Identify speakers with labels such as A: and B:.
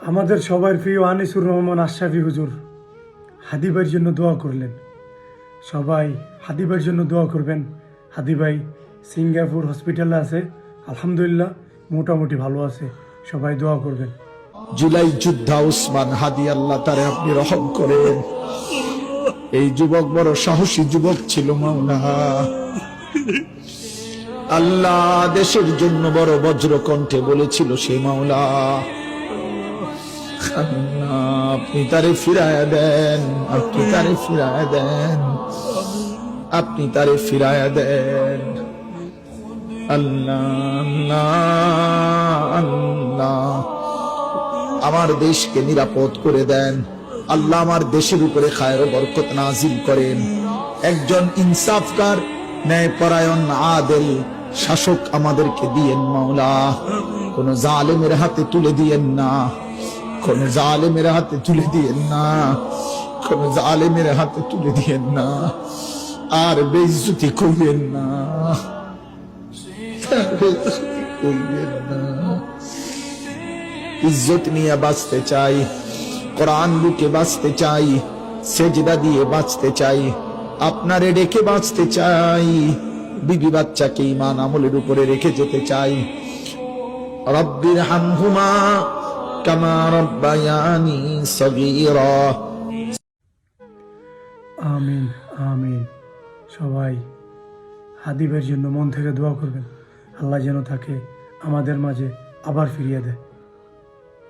A: আমাদের সবার প্রিয় আনিসুর রহমান আশরাফি হুজুর হাদি ভাইয়ের জন্য দোয়া করলেন। সবাই হাদি ভাইয়ের জন্য দোয়া করবেন। হাদি ভাই সিঙ্গাপুর হসপিটালে আছে, আলহামদুলিল্লাহ মোটামুটি ভালো আছে, সবাই দোয়া করবেন।
B: জুলাই যোদ্ধা উসমান হাদি, আল্লাহ তারে আপনি রহম করেন। এই যুবক বড় সাহসী যুবক ছিল মাওলা। আল্লাহ দেশের জন্য বড় বজ্র কণ্ঠে বলেছিল সে মাওলা। আল্লাহ আপনি তারে ফিরায়া দেন, আপনি তারে ফিরায়া দেন, আপনি তারে ফিরায়া দেন। আল্লাহ আল্লাহ আল্লাহ আমার দেশকে নিরাপদ করে দেন। আল্লাহ আমার দেশের উপরে খায়ের ও বরকত নাজিল করেন। একজন ইনসাফকার, ন্যায়পরায়ণ, আদেল শাসক আমাদেরকে দিয়েন মাওলা। কোন জালেমের হাতে তুলে দিয়েন না, কোন জালেমের হাতে তুলে দিয়েন না, কোন জালেমের হাতে তুলে দিয়েন না। আর বেইজ্জতি কইবেন না, কইবেন না। ইজ্জত নিয়ে বাঁচতে চাই, কোরআন বুকে বাঁচতে চাই, সেজদা দিয়ে বাঁচতে চাই, আপনারে রেখে বাঁচতে চাই, বিবি বাচ্চাকে ঈমান আমলের উপরে রেখে যেতে চাই। রব্বির হামহুমা কামা রব্বায়ানি সগীরা।
A: আমিন আমিন। সবাই হাদি ভাইয়ের জন্য মন থেকে দোয়া করবেন, আল্লাহ যেন তাকে আমাদের মাঝে আবার ফিরিয়ে দেয়।